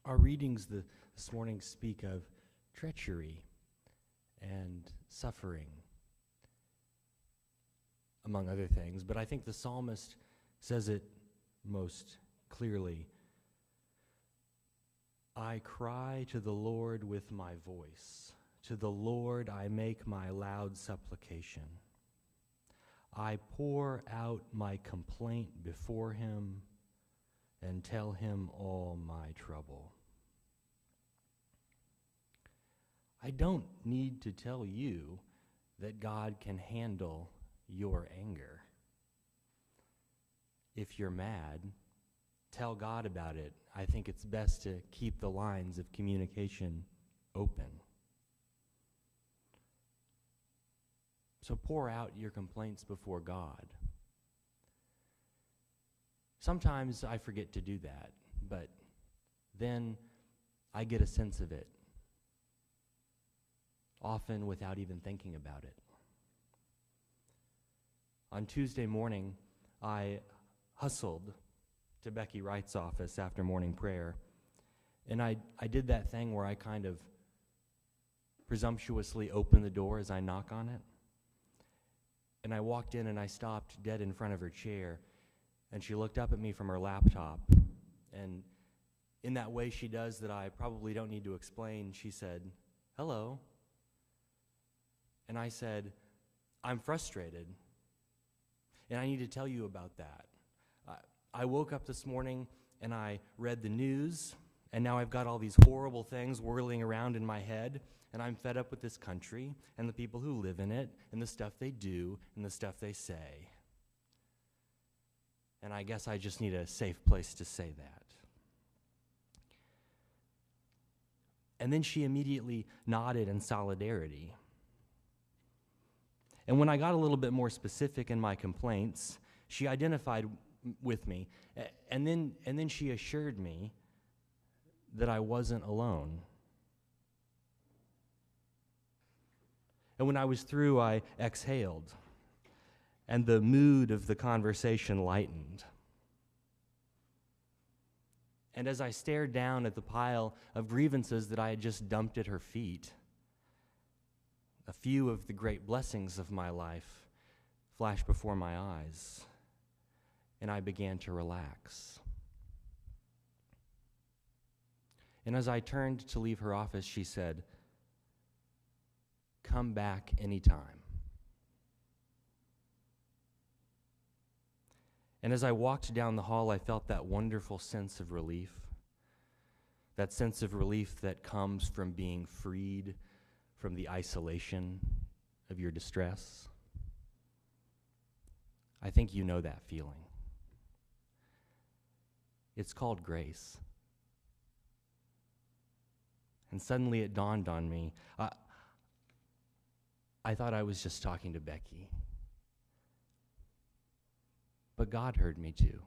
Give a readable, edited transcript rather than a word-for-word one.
Our readings this morning speak of treachery and suffering, among other things, but I think the psalmist says it most clearly. I cry to the Lord with my voice. To the Lord I make my loud supplication. I pour out my complaint before him and tell him all my trouble. I don't need to tell you that God can handle your anger. If you're mad, tell God about it. I think it's best to keep the lines of communication open. So pour out your complaints before God. Sometimes I forget to do that, but then I get a sense of it, often without even thinking about it. On Tuesday morning, I hustled to Becky Wright's office after morning prayer, and I did that thing where I kind of presumptuously open the door as I knock on it. And I walked in and I stopped dead in front of her chair, and she looked up at me from her laptop, and in that way she does that I probably don't need to explain, she said, "Hello." And I said, "I'm frustrated, and I need to tell you about that. I woke up this morning and I read the news, and now I've got all these horrible things whirling around in my head, and I'm fed up with this country and the people who live in it and the stuff they do and the stuff they say. And I guess I just need a safe place to say that." And then she immediately nodded in solidarity. And when I got a little bit more specific in my complaints, she identified with me, and then she assured me that I wasn't alone. And when I was through, I exhaled, and the mood of the conversation lightened. And as I stared down at the pile of grievances that I had just dumped at her feet, a few of the great blessings of my life flashed before my eyes, and I began to relax. And as I turned to leave her office, she said, "Come back anytime." And as I walked down the hall, I felt that wonderful sense of relief, that sense of relief that comes from being freed from the isolation of your distress. I think you know that feeling. It's called grace. And suddenly it dawned on me, I thought I was just talking to Becky. But God heard me too.